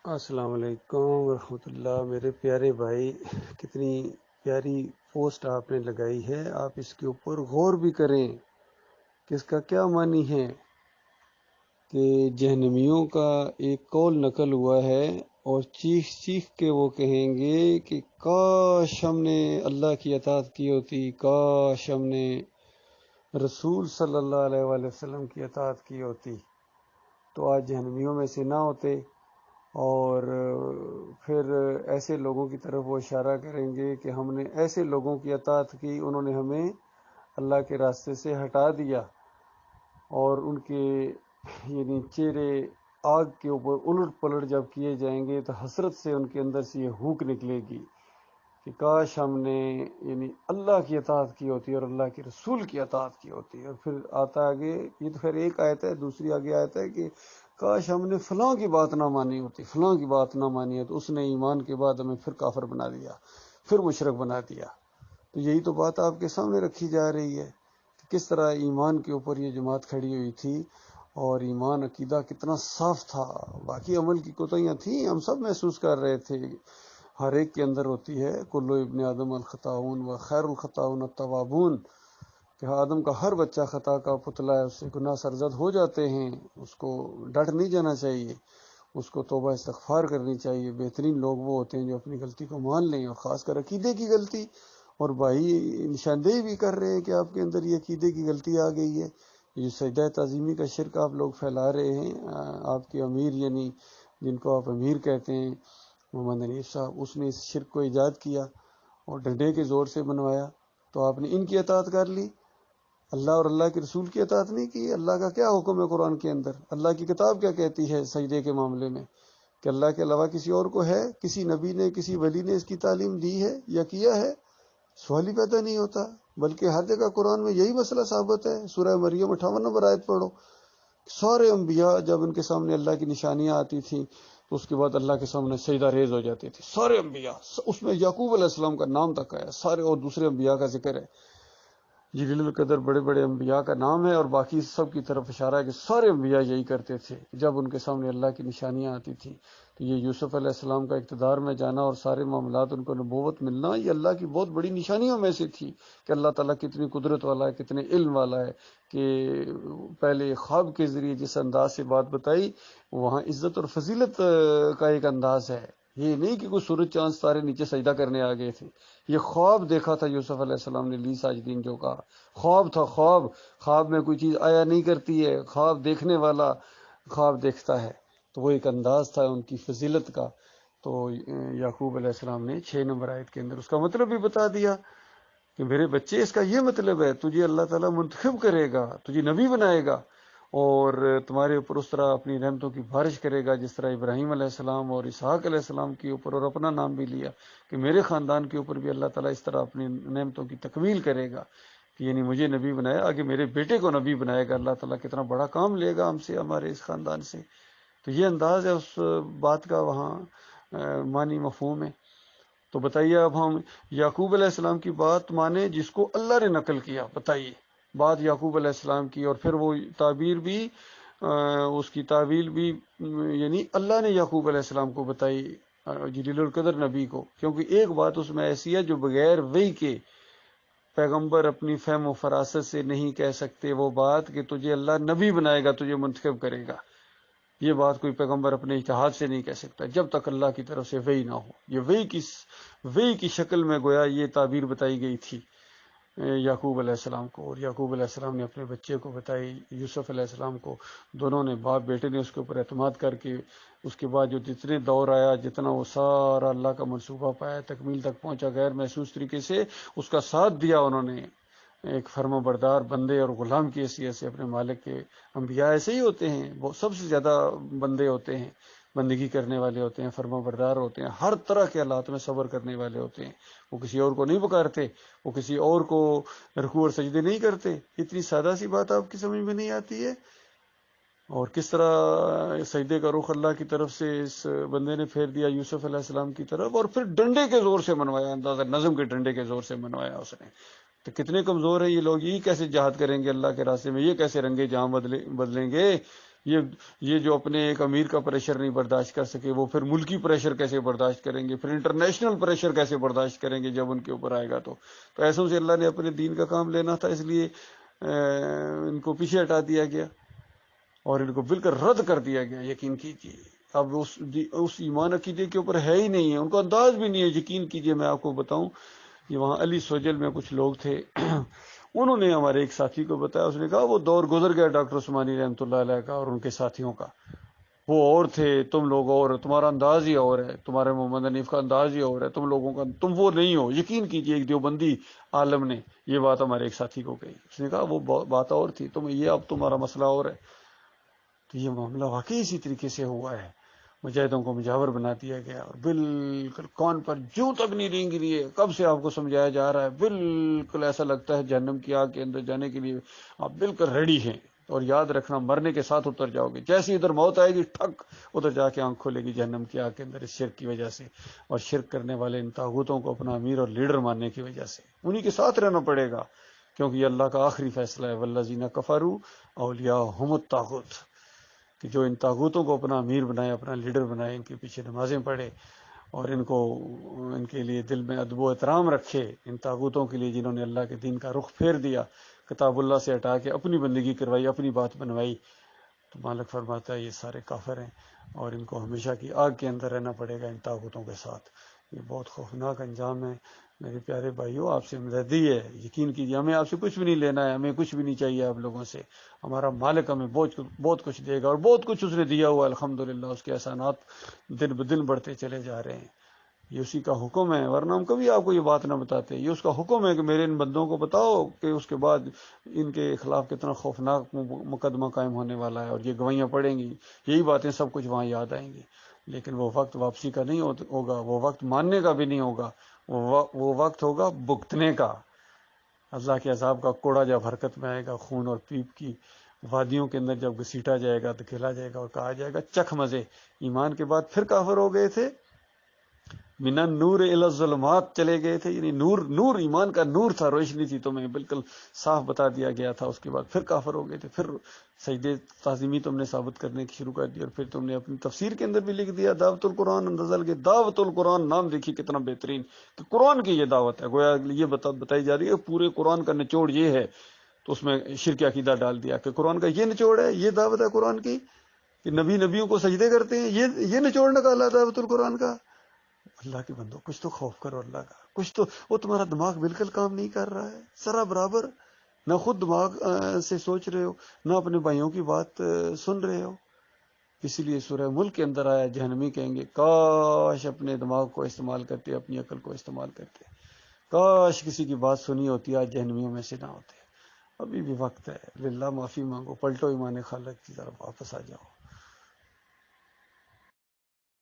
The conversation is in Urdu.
السلام علیکم ورحمۃ اللہ، میرے پیارے بھائی، کتنی پیاری پوسٹ آپ نے لگائی ہے۔ آپ اس کے اوپر غور بھی کریں کہ اس کا کیا معنی ہے کہ جہنمیوں کا ایک قول نقل ہوا ہے اور چیخ چیخ کے وہ کہیں گے کہ کاش ہم نے اللہ کی اطاعت کی ہوتی، کاش ہم نے رسول صلی اللہ علیہ وآلہ وسلم کی اطاعت کی ہوتی تو آج جہنمیوں میں سے نہ ہوتے۔ اور پھر ایسے لوگوں کی طرف وہ اشارہ کریں گے کہ ہم نے ایسے لوگوں کی اطاعت کی، انہوں نے ہمیں اللہ کے راستے سے ہٹا دیا، اور ان کے یعنی چہرے آگ کے اوپر الٹ پلٹ جب کیے جائیں گے تو حسرت سے ان کے اندر سے یہ ہوک نکلے گی کہ کاش ہم نے یعنی اللہ کی اطاعت کی ہوتی اور اللہ کے رسول کی اطاعت کی ہوتی۔ اور پھر آتا آگے، یہ تو خیر ایک آیت ہے، دوسری آگے آیت ہے کہ کاش ہم نے فلاں کی بات نہ مانی ہوتی، فلاں کی بات نہ مانی ہے تو اس نے ایمان کے بعد ہمیں پھر کافر بنا دیا، پھر مشرک بنا دیا۔ تو یہی تو بات آپ کے سامنے رکھی جا رہی ہے کہ کس طرح ایمان کے اوپر یہ جماعت کھڑی ہوئی تھی، اور ایمان عقیدہ کتنا صاف تھا۔ باقی عمل کی کوتاہیاں تھیں، ہم سب محسوس کر رہے تھے، ہر ایک کے اندر ہوتی ہے۔ کلو ابن آدم الخطاؤن و خیر الخطاؤن التوابون، کہ آدم کا ہر بچہ خطا کا پتلا ہے، اس سے گناہ سرزد ہو جاتے ہیں، اس کو ڈٹ نہیں جانا چاہیے، اس کو توبہ استغفار کرنی چاہیے۔ بہترین لوگ وہ ہوتے ہیں جو اپنی غلطی کو مان لیں، اور خاص کر عقیدے کی غلطی۔ اور بھائی نشاندہی بھی کر رہے ہیں کہ آپ کے اندر یہ عقیدے کی غلطی آ گئی ہے، یہ سجدہ تعظیمی کا شرک آپ لوگ پھیلا رہے ہیں۔ آپ کے امیر یعنی جن کو آپ امیر کہتے ہیں، محمد حنیف صاحب، اس نے اس شرک کو ایجاد کیا اور ڈنڈے کے زور سے بنوایا، تو آپ نے ان کی اطاعت کر لی، اللہ اور اللہ کے رسول کی اطاعت نہیں کی۔ اللہ کا کیا حکم ہے قرآن کے اندر؟ اللہ کی کتاب کیا کہتی ہے سجدے کے معاملے میں؟ کہ اللہ کے علاوہ کسی اور کو ہے؟ کسی نبی نے، کسی ولی نے اس کی تعلیم دی ہے یا کیا ہے؟ سوال ہی پیدا نہیں ہوتا۔ بلکہ ہر جگہ قرآن میں یہی مسئلہ ثابت ہے۔ سورہ مریم 58 نمبر آیت پڑھو، سارے انبیاء جب ان کے سامنے اللہ کی نشانیاں آتی تھیں تو اس کے بعد اللہ کے سامنے سجدہ ریز ہو جاتے تھے سارے انبیاء۔ اس میں یعقوب علیہ السلام کا نام تک آیا سارے، اور دوسرے انبیاء کا ذکر ہے۔ جلیل القدر بڑے بڑے انبیاء کا نام ہے، اور باقی سب کی طرف اشارہ ہے کہ سارے انبیاء یہی کرتے تھے جب ان کے سامنے اللہ کی نشانیاں آتی تھیں۔ تو یہ یوسف علیہ السلام کا اقتدار میں جانا اور سارے معاملات ان کو نبوت ملنا، یہ اللہ کی بہت بڑی نشانیوں میں سے تھی کہ اللہ تعالیٰ کتنی قدرت والا ہے، کتنے علم والا ہے، کہ پہلے خواب کے ذریعے جس انداز سے بات بتائی، وہاں عزت اور فضیلت کا ایک انداز ہے۔ یہ نہیں کہ کوئی سورج چاند ستارے نیچے سجدہ کرنے آ گئے تھے، یہ خواب دیکھا تھا یوسف علیہ السلام نے، لی ساجدین جو کہا، خواب تھا۔ خواب، خواب میں کوئی چیز آیا نہیں کرتی ہے، خواب دیکھنے والا خواب دیکھتا ہے۔ تو وہ ایک انداز تھا ان کی فضیلت کا۔ تو یعقوب علیہ السلام نے 6 نمبر آیت کے اندر اس کا مطلب بھی بتا دیا کہ میرے بچے، اس کا یہ مطلب ہے تجھے اللہ تعالیٰ منتخب کرے گا، تجھے نبی بنائے گا، اور تمہارے اوپر اس طرح اپنی رحمتوں کی بارش کرے گا جس طرح ابراہیم علیہ السلام اور اسحاق علیہ السلام کے اوپر، اور اپنا نام بھی لیا کہ میرے خاندان کے اوپر بھی اللہ تعالیٰ اس طرح اپنی نعمتوں کی تکمیل کرے گا، کہ یعنی مجھے نبی بنایا، آگے میرے بیٹے کو نبی بنائے گا۔ اللہ تعالیٰ کتنا بڑا کام لے گا ہم سے، ہمارے اس خاندان سے۔ تو یہ انداز ہے اس بات کا، وہاں معنی مفہوم ہے۔ تو بتائیے اب ہم یعقوب علیہ السلام کی بات مانیں جس کو اللہ نے نقل کیا؟ بتائیے، بات یعقوب علیہ السلام کی، اور پھر وہ تعبیر بھی اس کی تعویل بھی یعنی اللہ نے یعقوب علیہ السلام کو بتائی، جلیل القدر نبی کو، کیونکہ ایک بات اس میں ایسی ہے جو بغیر وحی کے پیغمبر اپنی فہم و فراست سے نہیں کہہ سکتے۔ وہ بات کہ تجھے اللہ نبی بنائے گا، تجھے منتخب کرے گا، یہ بات کوئی پیغمبر اپنے اجتہاد سے نہیں کہہ سکتا جب تک اللہ کی طرف سے وحی نہ ہو۔ یہ وحی کی شکل میں گویا یہ تعبیر بتائی گئی تھی یعقوب علیہ السلام کو، اور یعقوب علیہ السلام نے اپنے بچے کو بتائی، یوسف علیہ السلام کو۔ دونوں نے، باپ بیٹے نے اس کے اوپر اعتماد کر کے، اس کے بعد جو جتنے دور آیا، جتنا وہ سارا اللہ کا منصوبہ پایا، تکمیل تک پہنچا غیر محسوس طریقے سے، اس کا ساتھ دیا انہوں نے، ایک فرما بردار بندے اور غلام کی حیثیت سے اپنے مالک کے۔ انبیاء ایسے ہی ہوتے ہیں، وہ سب سے زیادہ بندے ہوتے ہیں، بندگی کرنے والے ہوتے ہیں، فرما بردار ہوتے ہیں، ہر طرح کے حالات میں صبر کرنے والے ہوتے ہیں۔ وہ کسی اور کو نہیں پکارتے، وہ کسی اور کو رکوع اور سجدے نہیں کرتے۔ اتنی سادہ سی بات آپ کی سمجھ میں نہیں آتی ہے؟ اور کس طرح سجدے کا رخ اللہ کی طرف سے اس بندے نے پھیر دیا یوسف علیہ السلام کی طرف، اور پھر ڈنڈے کے زور سے منوایا، اندازہ نظم کے ڈنڈے کے زور سے منوایا اس نے۔ تو کتنے کمزور ہیں یہ لوگ، یہ کیسے جہاد کریں گے اللہ کے راستے میں، یہ کیسے رنگے جہاں بدلیں گے؟ یہ جو اپنے ایک امیر کا پریشر نہیں برداشت کر سکے، وہ پھر ملکی پریشر کیسے برداشت کریں گے، پھر انٹرنیشنل پریشر کیسے برداشت کریں گے جب ان کے اوپر آئے گا؟ تو ایسوں سے اللہ نے اپنے دین کا کام لینا تھا، اس لیے ان کو پیچھے ہٹا دیا گیا اور ان کو بالکل رد کر دیا گیا۔ یقین کیجیے اب اس ایمان عقیدے کے اوپر ہے ہی نہیں ہے، ان کو انداز بھی نہیں ہے۔ یقین کیجیے میں آپ کو بتاؤں کہ وہاں علی سوجل میں کچھ لوگ تھے، انہوں نے ہمارے ایک ساتھی کو بتایا، اس نے کہا وہ دور گزر گیا ڈاکٹر عثمانی رحمۃ اللہ علیہ کا اور ان کے ساتھیوں کا، وہ اور تھے، تم لوگ اور، تمہارا انداز ہی اور ہے، تمہارے محمد حنیف کا انداز ہی اور ہے، تم لوگوں کا، تم وہ نہیں ہو۔ یقین کیجیے ایک دیوبندی عالم نے یہ بات ہمارے ایک ساتھی کو کہی، اس نے کہا وہ بات اور تھی، اب تمہارا مسئلہ اور ہے۔ تو یہ معاملہ واقعی اسی طریقے سے ہوا ہے، مجاہدوں کو مجاور بنا دیا گیا اور بالکل کان پر جوں تک نہیں رینگ رہی ہے۔ کب سے آپ کو سمجھایا جا رہا ہے، بالکل ایسا لگتا ہے جہنم کی آگ کے اندر جانے کے لیے آپ بالکل ریڈی ہیں، اور یاد رکھنا مرنے کے ساتھ اتر جاؤ گے، جیسی ادھر موت آئے گی ٹھک ادھر جا کے آنکھ کھولے گی جہنم کی آگ کے اندر، اس شرک کی وجہ سے، اور شرک کرنے والے ان طاغوتوں کو اپنا امیر اور لیڈر ماننے کی وجہ سے انہی کے ساتھ رہنا پڑے گا، کیونکہ یہ اللہ کا آخری فیصلہ ہے، والذین کفروا اولیاءہم الطاغوت، کہ جو ان طاغوتوں کو اپنا امیر بنائے، اپنا لیڈر بنائے، ان کے پیچھے نمازیں پڑھے اور ان کے لیے دل میں ادب و احترام رکھے، ان طاغوتوں کے لیے جنہوں نے اللہ کے دین کا رخ پھیر دیا، کتاب اللہ سے ہٹا کے اپنی بندگی کروائی، اپنی بات بنوائی، تو مالک فرماتا ہے یہ سارے کافر ہیں اور ان کو ہمیشہ کی آگ کے اندر رہنا پڑے گا ان طاغوتوں کے ساتھ۔ یہ بہت خوفناک انجام ہے۔ میرے پیارے بھائیوں، آپ سے مددی ہے، یقین کیجیے ہمیں آپ سے کچھ بھی نہیں لینا ہے، ہمیں کچھ بھی نہیں چاہیے آپ لوگوں سے، ہمارا مالک ہمیں بہت کچھ دے گا، اور بہت کچھ اس نے دیا ہوا، الحمدللہ اس کے احسانات دن بدن بڑھتے چلے جا رہے ہیں، یہ اسی کا حکم ہے، ورنہ ہم کبھی آپ کو یہ بات نہ بتاتے۔ یہ اس کا حکم ہے کہ میرے ان بندوں کو بتاؤ کہ اس کے بعد ان کے خلاف کتنا خوفناک مقدمہ قائم ہونے والا ہے، اور یہ گواہیاں پڑیں گی، یہی باتیں سب کچھ وہاں یاد آئیں گی، لیکن وہ وقت واپسی کا نہیں ہوگا، وہ وقت ماننے کا بھی نہیں ہوگا، وہ وقت ہوگا بھگتنے کا، اللہ کے عذاب کا کوڑا جب حرکت میں آئے گا، خون اور پیپ کی وادیوں کے اندر جب گھسیٹا جائے گا، دھکیلا جائے گا اور کہا جائے گا چکھ مزے، ایمان کے بعد پھر کافر ہو گئے تھے، من النور الی الظلمات چلے گئے تھے، یعنی نور ایمان کا نور تھا، روشنی تھی، تمہیں بالکل صاف بتا دیا گیا تھا، اس کے بعد پھر کافر ہو گئے تھے، پھر سجدے تعظیمی تم نے ثابت کرنے کی شروع کر دی، اور پھر تم نے اپنی تفسیر کے اندر بھی لکھ دیا دعوت القرآن اندزل کے، دعوت القرآن نام دیکھیے کتنا بہترین، کہ قرآن کی یہ دعوت ہے، گویا یہ بتائی جا رہی ہے پورے قرآن کا نچوڑ یہ ہے، تو اس میں شرک عقیدہ ڈال دیا کہ قرآن کا یہ نچوڑ ہے، یہ دعوت ہے قرآن کی کہ نبیوں کو سجدے کرتے ہیں، یہ نچوڑ نکالا دعوت القرآن کا۔ اللہ کے بندو کچھ تو خوف کرو اللہ کا، کچھ تو، وہ تمہارا دماغ بالکل کام نہیں کر رہا ہے ذرا برابر، نہ خود دماغ سے سوچ رہے ہو، نہ اپنے بھائیوں کی بات سن رہے ہو۔ اسی لیے سورہ ملک کے اندر آیا، جہنمی کہیں گے کاش اپنے دماغ کو استعمال کرتے، اپنی عقل کو استعمال کرتے، کاش کسی کی بات سنی ہوتی، آج جہنمیوں میں سے نہ ہوتے۔ ابھی بھی وقت ہے، للہ معافی مانگو، پلٹو ایمان خالق کی طرف واپس آ جاؤ۔